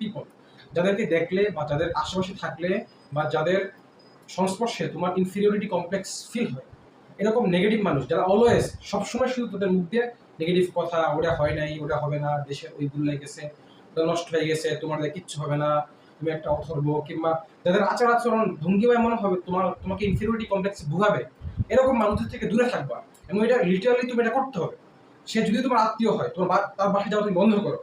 People, যাদেরকে দেখলে বা যাদের আশেপাশে থাকলে বা যাদের সংস্পর্শে তোমার ইনফিরিয়রিটি কমপ্লেক্স ফিল হয়, এরকম নেগেটিভ মানুষ যারা অলওয়েজ সবসময় শুধু তাদের মুখ দিয়ে নেগেটিভ কথা, ওটা হয় নাই, ওটা হবে না, দেশের ওই ভুল লেগে গেছে, ওটা নষ্ট হয়ে গেছে, তোমার কিচ্ছু হবে না, তুমি একটা অথর্ব, কিংবা যাদের আচার আচরণ ভঙ্গিমায় মনে হবে তোমাকে ইনফিরিয়রিটি কমপ্লেক্স ভুগাবে, এরকম মানুষদের থেকে দূরে থাকবা। এবং এটা লিটারালি তুমি এটা করতে হবে। সে যদি তোমার আত্মীয় হয়, তোমার তার বাসায় যাওয়া তুমি বন্ধ করো।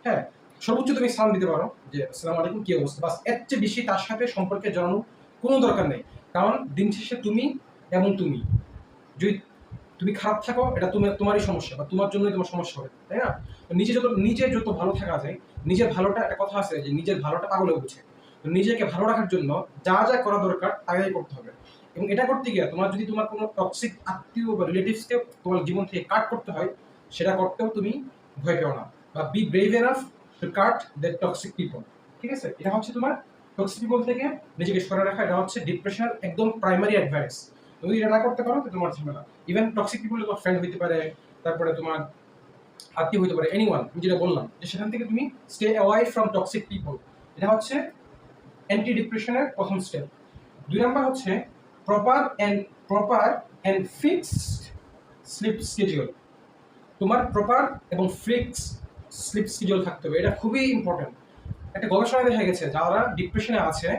হ্যাঁ, সর্বোচ্চ তুমি সালাম দিতে পারো যে আসসালামু আলাইকুম, কি অবস্থা, বাস। এর চেয়ে বেশি তার সাথে সম্পর্কে জড়ানো কোনো দরকার নেই। কারণ দিন শেষে তুমি এবং তুমি যদি তুমি খারাপ থাকো, এটা তোমারই সমস্যা বা তোমার জন্যই তোমার সমস্যা হবে, তাই না? নিজে যত ভালো থাকা যায়, নিজের ভালোটা, একটা কথা আছে যে নিজের ভালোটা পাগলে বুঝে। তো নিজেকে ভালো রাখার জন্য যা যা করা দরকার তাই করতে হবে। এবং এটা করতে গিয়ে তোমার কোনো টক্সিক আত্মীয় বা রিলেটিভসকে তোমার জীবন থেকে কাট করতে হয়, সেটা করতেও তুমি ভয় পেও না, বা B brave enough to cut that toxic people. ঠিক আছে, এটা হচ্ছে তোমার টক্সিক পিপল থেকে নিজেকে সরে রাখা। এটা হচ্ছে ডিপ্রেশনের একদম প্রাইমারি অ্যাডভাইস। তুমি এটা না করতে পারো তো তোমার ঝামেলা। ইভেন টক্সিক পিপল তোমার ফ্রেন্ড হইতে পারে, তারপরে তোমার আত্মীয় হইতে পারে, এনিওয়ান। আমি যেটা বললাম যে সেখান থেকে তুমি stay away from toxic people. এটা হচ্ছে অ্যান্টি ডিপ্রেশনের প্রথম স্টেপ। 2 নাম্বার হচ্ছে proper and fixed sleep schedule. তোমার প্রপার এবং ফিক্সড স্লিপ স্কেডিউল থাকতে হবে, এটা খুবই ইম্পর্টেন্ট। একটা গবেষণায় দেখা গেছে যারা ডিপ্রেশনে আছে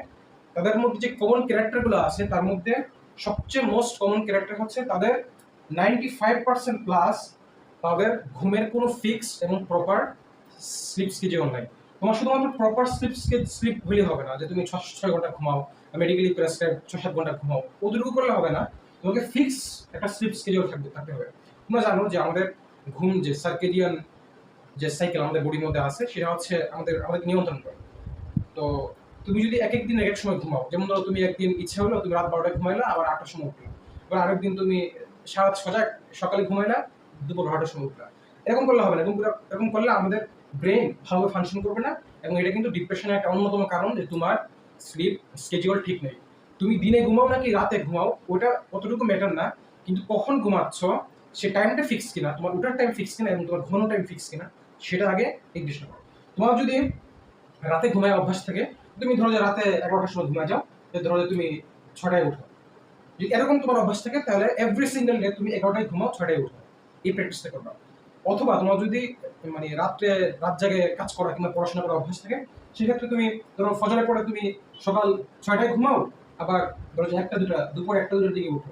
তাদের মধ্যে যে কমন ক্যারেক্টারগুলো আছে তার মধ্যে সবচেয়ে মোস্ট কমন ক্যারেক্টার হচ্ছে তাদের 95% প্লাস তাদের ঘুমের কোনো ফিক্স এবং প্রপার স্লিপ স্কেডিউল নাই। তোমার শুধুমাত্র প্রপার স্লিপ হলে হবে না, যে তুমি 6 ঘন্টা ঘুমাও, মেডিকেলি প্রেসক্রাইব 6-7 ঘন্টা ঘুমাও, ওদেরকু করলে হবে না। তোমাকে ফিক্স একটা স্লিপ স্কেডিউল থাকতে হবে। তোমরা জানো যে আমাদের ঘুম, যে সার্কেডিয়ান যে সাইকেল আমাদের বডির মধ্যে আছে, সেটা হচ্ছে আমাদের নিয়ন্ত্রণ করে। তো তুমি যদি এক এক দিন এক এক সময় ঘুমাও, যেমন ধরো তুমি একদিন ইচ্ছে হলো তুমি রাত 12টায় ঘুমাইলা, আবার 8টার সময় উঠলা, এবার আরেকদিন তুমি সারা সজাগ সকালে ঘুমাইলা, দুপুর 12টার সময় উঠলা, এরকম করলে হবে না। এরকম করলে আমাদের ব্রেন ভালোভাবে ফাংশন করবে না। এবং এটা কিন্তু ডিপ্রেশনের একটা অন্যতম কারণ, যে তোমার স্লিপ স্কেডিউল ঠিক নেই। তুমি দিনে ঘুমাও নাকি রাতে ঘুমাও, ওটা অতটুকু ম্যাটার না, কিন্তু কখন ঘুমাচ্ছ সে টাইমটা ফিক্স কিনা, তোমার ওটার টাইম ফিক্স কিনা এবং তোমার ঘুমানোর টাইম ফিক্স কিনা, সেটা আগে নির্দিষ্ট করো। তোমার যদি রাতে ঘুমায় অভ্যাস থাকে, তুমি ধরো যে রাতে 11টার সময় ঘুমায় যাও, ধরো যে তুমি 6টায় উঠো, যদি এরকম তোমার অভ্যাস থাকে তাহলে এভরি সিঙ্গেল ডে তুমি 11টায় ঘুমাও, 6টায় উঠো, এই প্র্যাকটিসটা করবা। অথবা তোমার যদি মানে রাত জাগে কাজ করা কিংবা পড়াশোনা করার অভ্যাস থাকে, সেক্ষেত্রে তুমি ধরো ফজরের পরে তুমি সকাল 6টায় ঘুমাও, আবার ধরো যে 1টা-2টা দুপুর 1টা-2টার দিকে উঠো।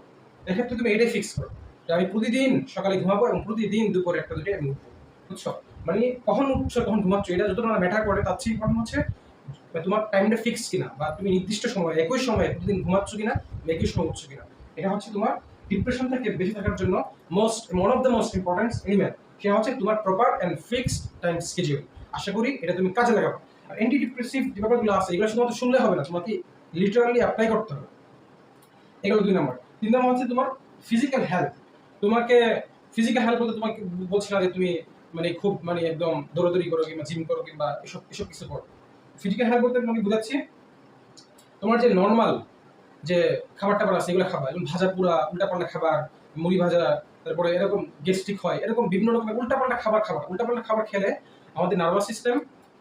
এক্ষেত্রে তুমি এটাই ফিক্স করো যে আমি প্রতিদিন সকালে ঘুমাবো এবং প্রতিদিন দুপুর 1টা-2টায় আমি উঠবো। বুঝছো? মানে কখন উঠছো কখন ঘুমাচ্ছ এটা যতটা না ম্যাটার করে, তার চেয়ে ইম্পর্টেন্ট হচ্ছে তোমার টাইমটা ফিক্স কিনা, বা তুমি নির্দিষ্ট সময় একই সময়ে প্রতিদিন ঘুমাচ্ছ কিনা, একই সময় উঠছো কিনা। এটা হচ্ছে তোমার ডিপ্রেশন থেকে বেঁচে থাকার জন্য one of the most important element. সেটা হচ্ছে তোমার proper and fixed time schedule. আশা করি এটা তুমি কাজে লাগাবো। আর অ্যান্টি ডিপ্রেসিভ যে ব্যাপারগুলো আছে এগুলো শুধুমাত্র শুনলে হবে না, তোমাকে লিটারালি অ্যাপ্লাই করতে হবে। এগুলো 2 নাম্বার। 3 নাম্বার হচ্ছে তোমার ফিজিক্যাল হেলথ। তোমাকে ফিজিক্যাল হেলথ বলতে তোমাকে বলছি না যে তুমি মানে খুব মানে একদম দৌড়াদৌড়ি করো কিংবা জিম করো কিংবা এসব কিছু করো। ফিজিক্যাল হেলথ বলতে তোমাকে বোঝাচ্ছি তোমার যে নর্মাল যে খাবার টাবার আছে এগুলো খাবার, যেমন ভাজা পুরা উল্টাপাল্টা খাবার, মুড়ি ভাজা, তারপরে এরকম গ্যাস্ট্রিক হয়, এরকম বিভিন্ন রকমের উল্টাপাল্টা খাবার খেলে আমাদের নার্ভাস সিস্টেম,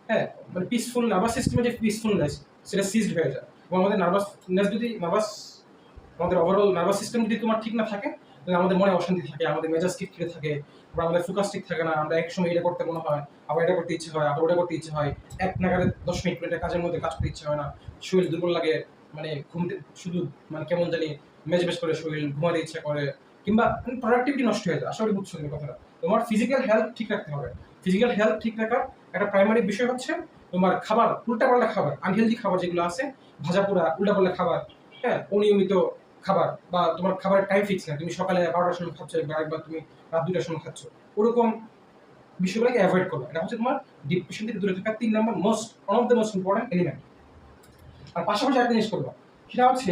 হ্যাঁ, মানে পিসফুল নার্ভাস সিস্টেমে যে পিসফুলনেস সেটা সিজড হয়ে যায়। এবং আমাদের আমাদের ওভারঅল নার্ভাস সিস্টেম যদি তোমার ঠিক না থাকে, তাহলে আমাদের মনে অশান্তি থাকে, আমাদের মেজাজ খিটখিটে থাকে, বা আমাদের ফোকাস ঠিক থাকে না, আমরা এক সময় এটা করতে মনে হয়, আবার এটা করতে ইচ্ছে হয়, আবার ওটা করতে ইচ্ছে হয়, এক নাগারে 10 মিনিট কাজের মধ্যে কাজ করতে ইচ্ছে হয় না, শরীর দুর্বল লাগে, মানে ঘুমতে শুধু মানে কেমন জানি মেজবেজ করে শরীর, ঘুমাতে ইচ্ছা করে, কিংবা প্রোডাক্টিভিটি নষ্ট হয়ে যায়। আশা করি বুঝছো তুমি কথাটা। তোমার ফিজিক্যাল হেলথ ঠিক রাখতে হবে। ফিজিক্যাল হেলথ ঠিক রাখার একটা প্রাইমারি বিষয় হচ্ছে তোমার খাবার, উল্টাপাল্টা খাবার, আনহেলদি খাবার যেগুলো আছে, ভাজা পোড়া উল্টাপাল্টা খাবার, হ্যাঁ, অনিয়মিত খাবার, বা তোমার খাবারের টাইম ফিক্স না, তুমি সকালে 12টার সময় খাচ্ছ একবার তুমি রাত 2টার সময় খাচ্ছ, ওরকম বিষয়গুলোকে অ্যাভয়েড করবে। এটা হচ্ছে তোমার ডিপ্রেশন থেকে দূরে থাকার 3 number one of the most important element. আর পাশাপাশি একটা জিনিস করবা, সেটা হচ্ছে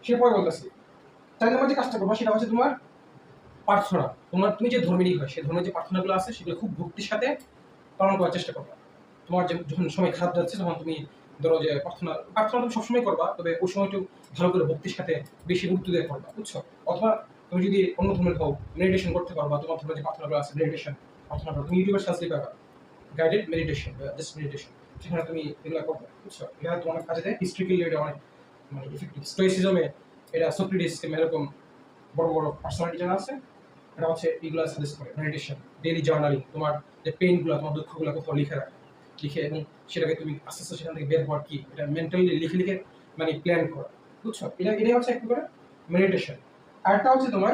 সেটা পরে বলতেছি। 4 নম্বর যে কাজটা করবা সেটা হচ্ছে তোমার প্রার্থনা। তুমি যে ধর্মেরই হয় সেই ধর্মের যে প্রার্থনাগুলো আছে সেগুলো খুব ভক্তির সাথে পালন করার চেষ্টা করবা। তোমার যখন সময় খারাপ যাচ্ছে তখন তুমি ধরো যে প্রার্থনা তুমি সবসময় করবা, তবে ওই সময় একটু ভালো করে ভক্তির সাথে বেশি গুরুত্ব দিয়ে করবা, বুঝছো? অথবা তুমি যদি অন্য ধর্মের হও, মেডিটেশন করতে পারবা, তোমার ধর্মের যে প্রার্থনাগুলো আছে মেডিটেশন প্রার্থনা করো, তুমি ইউটিউবে সার্চ দিতে পারবা, গাইডেড মেডিটেশন, জাস্ট মেডিটেশন, সেখানে তুমি এগুলো করবে, বুঝছো? এটা তোমার কাজে দেয়। হিস্ট্রিক্যালি এটা অনেক মানে ইফেক্টিভ। স্টোইসিজমে এটা সক্রেটিস এরকম বড় বড় পার্সোনালিটি যারা আছে, এটা হচ্ছে এগুলো সাজেস্ট করে মেডিটেশন, ডেইলি জার্নালিং, তোমার যে পেইনগুলো, তোমার দুঃখগুলো কোথাও লিখে রাখা, লিখে এবং সেটাকে তুমি আস্তে আস্তে সেখান থেকে বের হওয়ার কি এটা মেন্টালি লিখে লিখে মানে প্ল্যান করা, বুঝছো? এটাই হচ্ছে একটু করে মেডিটেশন। আরেকটা হচ্ছে তোমার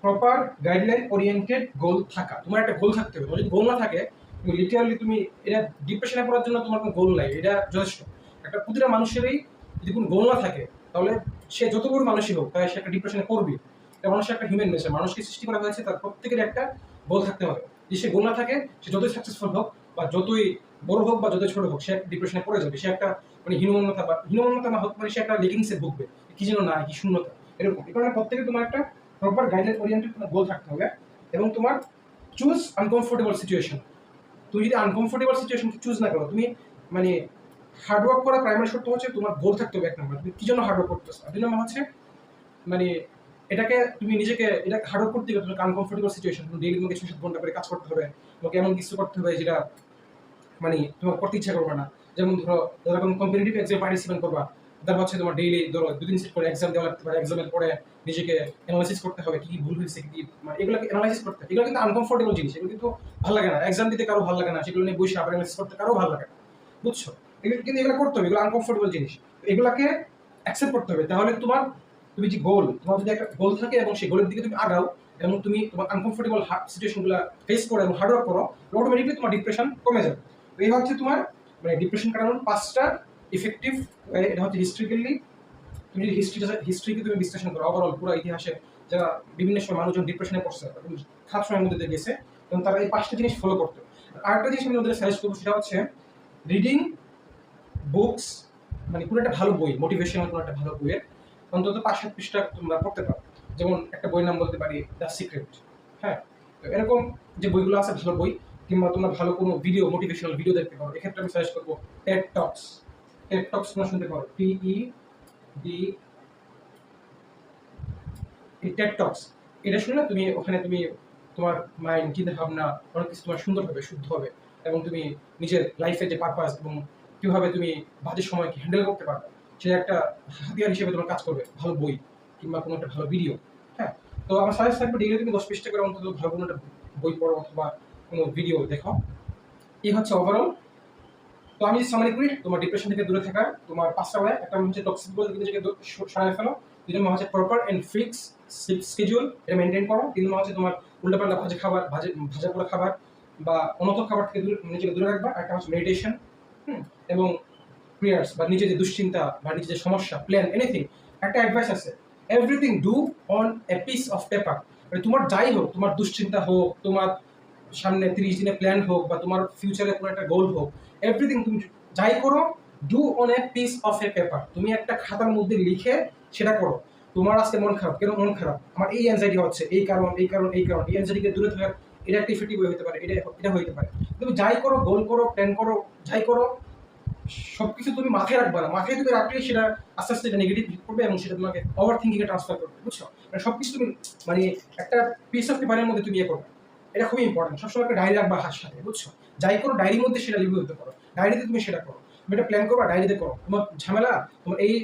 প্রপার গাইডলাইন ওরিয়েন্টেড গোল থাকা। তোমার একটা গোল থাকতে হবে। তোমার যদি গোল না থাকে, তুমি লিটারালি তুমি এটা ডিপ্রেশনে পড়ার জন্য তোমার কোনো গোল নাই, এটা যথেষ্ট। একটা প্রতিটা মানুষেরই যদি কোনো গোল না থাকে, তাহলে সে যত বড় মানুষই হোক, তাহলে সে একটা ডিপ্রেশনে পড়বে। মানুষের একটা হিউম্যান নেচার, মানুষকে সৃষ্টি করা হয়েছে, তার প্রত্যেকের একটা গোল থাকতে হবে। যদি সে গোল না থাকে, সে যতই সাকসেসফুল হোক বা যতই বড় হোক বা যতই ছোট হোক, সে একটা ডিপ্রেশনে পড়ে যাবে। সে একটা মানে হীনমন্যতা না হোক, মানে সে একটা লেগিংসে ভুগবে, কি যেন না, কি শূন্যতা, এরকম। এই কারণে প্রত্যেকে তোমার একটা প্রপার গাইডলাইন ওরিয়েন্টেড তোমার গোল থাকতে হবে। এবং তোমার চুজ আনকমফোর্টেবল সিচুয়েশন। তুমি যদি আনকমফোর্টেবল সিচুয়েশনকে চুজ না করো, তুমি মানে হার্ডওয়ার্ক করা প্রাইমারি শর্ত হচ্ছে তোমার গোল থাকতে হবে এক নম্বর, তুমি কি জন্য হার্ডওয়ার্ক করতেছো। দুই নম্বর হচ্ছে মানে এটাকে তুমি নিজেকে এটা হার্ডওয়ার্ক করতে গেলে তোমাকে আনকমফোর্টেবল সিচুয়েশন, তুমি ডেইলি তোমাকে 6-7 ঘন্টা করে কাজ করতে হবে, তোমাকে এমন কিছু করতে হবে যেটা মানে তোমার করতে ইচ্ছা করবে না। যেমন ধরো কোনো কম্পিটিটিভ এক্সাম পার্টিসিপেট করবা, তারপর হচ্ছে তোমার ডেইলি ধরো 2-3 সেট করে এক্সাম দেওয়া লাগতে পারে, এক্সামের পরে নিজেকে অ্যানালাইসিস করতে হবে কি কি ভুল হয়েছে, কি মানে এগুলোকে অ্যানালাইসিস করতে হবে। এগুলো কিন্তু আনকমফোর্টেবল জিনিস, এগুলো কিন্তু ভালো লাগে না। এক্সাম দিতে কারো ভালো লাগে না, সেগুলো নিয়ে বসে আবার অ্যানালাইসিস করতে কারো ভালো লাগে না, বুঝছো? এগুলো কিন্তু এগুলো করতে হবে, এগুলো আনকমফোর্টেবল জিনিস, এগুলাকে অ্যাকসেপ্ট করতে হবে। তাহলে তুমি যে গোল, তোমার যদি একটা গোল থাকে এবং সেই গোলের দিকে তুমি আগাও এবং তুমি তোমার আনকমফোর্টেবল সিচুয়েশনগুলো ফেস করো এবং হার্ডওয়ার্ক করো, অটোমেটিকলি তোমার ডিপ্রেশন কমে যাবে। তো এই হচ্ছে তোমার মানে ডিপ্রেশন কাটানোর 5টা ইফেক্টিভ। এটা হচ্ছে হিস্ট্রিক্যালি, তুমি যদি হিস্ট্রিকে তুমি বিশ্লেষণ করো, ওভারঅল পুরো ইতিহাসে যারা বিভিন্ন সময় মানুষজন ডিপ্রেশনে পড়ছে, খারাপ সময়ের মধ্যে দিয়ে গেছে, এবং তারা এই 5টা জিনিস ফলো করতো। আরেকটা জিনিস আমি ওদের সাজেস্ট করবো, সেটা হচ্ছে রিডিং বুকস, মানে কোনো একটা ভালো বই, মোটিভেশনাল কোনো একটা ভালো বইয়ের অন্তত 5-7 পৃষ্ঠা তোমরা পড়তে পারো। যেমন একটা বইয়ের নাম বলতে পারি দ্য সিক্রেট। হ্যাঁ, তো এরকম যে বইগুলো আছে ভালো বই, কিংবা তোমরা ভালো কোনো ভিডিও, মোটিভেশনাল ভিডিও দেখতে পারো। এক্ষেত্রে আমি সাজেস্ট করবো টেড টক্স। টেড টক্স তোমরা শুনতে পারো, TED, এই টেড টক্স। এটা শুনলে তুমি তোমার মাইন্ড, চিন্তা ভাবনা অনেক কিছু তোমার সুন্দর হবে, শুদ্ধ হবে, এবং তুমি নিজের লাইফের যে পারপাস এবং কীভাবে তুমি বাজে সময়কে হ্যান্ডেল করতে পারবে, সেটা একটা হাতিয়ার হিসেবে তোমার কাজ করবে ভালো বই কিংবা কোনো একটা ভালো ভিডিও। হ্যাঁ, তো আমার সাজেস্ট থাকবে ডেইলি তুমি 10 পৃষ্ঠা করে অন্তত ভালো কোনো একটা বই পড়ো অথবা কোনো ভিডিও দেখো। এই হচ্ছে ওভারঅল। তো আমি সামারি করি তোমার ডিপ্রেশন থেকে দূরে থাকার তোমার 5টা ওয়ে। একটা হচ্ছে টক্সিক বলতে নিজেকে সরায় ফেলো। 2 নম্বর হচ্ছে প্রপার অ্যান্ড ফিক্স স্কেডিউল, এটা মেনটেন করো। 3 নম্বর হচ্ছে তোমার উল্টাপাল্টা ভাজা পোড়া খাবার বা অনর্থক খাবার থেকে নিজেকে দূরে রাখবা। একটা হচ্ছে মেডিটেশন, এবং প্রেয়ার্স, বা নিজের যে দুশ্চিন্তা বা নিজের যে সমস্যা, প্ল্যান এনিথিং। একটা অ্যাডভাইস আছে, everything do on a piece of paper. মানে তোমার যাই হোক, তোমার দুশ্চিন্তা হোক, তোমার সামনে 30 দিনের প্ল্যান হোক, বা তোমার ফিউচারে কোনো একটা গোল হোক, এভরিথিং তুমি যাই করো, do on a piece of a paper. তুমি একটা খাতার মধ্যে লিখে সেটা করো। তোমার আজকে মন খারাপ, কেন মন খারাপ? আমার এই অ্যাংজাইটি হচ্ছে, এই কারণ। এই অ্যাংজাইটিকে দূরে থাকার এটা একটা ইফেক্টিভ হতে পারে, এটা হতে পারে। তুমি যাই করো, গোল করো, প্ল্যান করো, যাই করো, সবকিছু তুমি মাথায় রাখবে না। মাথায় তুমি রাখলে সেটা আস্তে আস্তে এটা নেগেটিভ করবে এবং সেটা তোমাকে ওভার থিঙ্কিংয়ে ট্রান্সফার করবে, বুঝছো? মানে সবকিছু তুমি মানে একটা পিস অফ পেপারের মধ্যে তুমি করবে। এটা খুবই ইম্পর্টেন্ট। সবসময় একটা ডায়েরি রাখবা হাত সাথে, বুঝছো? যাই করো ডায়েরির মধ্যে সেটা লিখে দিতে পারো। ডায়েরিতে তুমি সেটা করো। তুমি একটা প্ল্যান করবা, ডায়েরিতে করো। তোমার ঝামেলা, তোমার এই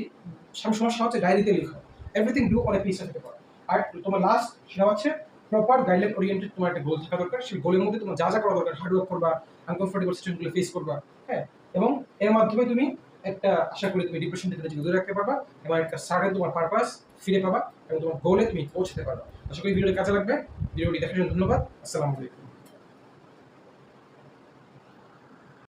সমস্যা হচ্ছে, ডায়েরিতে লিখো। Everything do on a piece of paper. আর তোমার লাস্ট সেটা হচ্ছে প্রপার গাইডলাইন ওরিয়েন্টেড তোমার একটা গোল থাকা দরকার। সেই গোলের মধ্যে তোমার যা যা করা দরকার, হার্ডওয়ার্ক করবা, আনকমফোর্টেবল সিচুয়েশনগুলো ফেস করবা। হ্যাঁ, এবং এর মাধ্যমে তুমি একটা আশা করি তুমি ডিপ্রেশন থেকে নিজেকে দূরে রাখতে পারবা এবং একটা সার্টেন তোমার পারপাস ফিরে পাবা এবং তোমার গোলে তুমি পৌঁছতে পারবা। আশা করি ভিডিওটি কাজে লাগবে। ভিডিওটি দেখার জন্য ধন্যবাদ। আসসালামু আলাইকুম।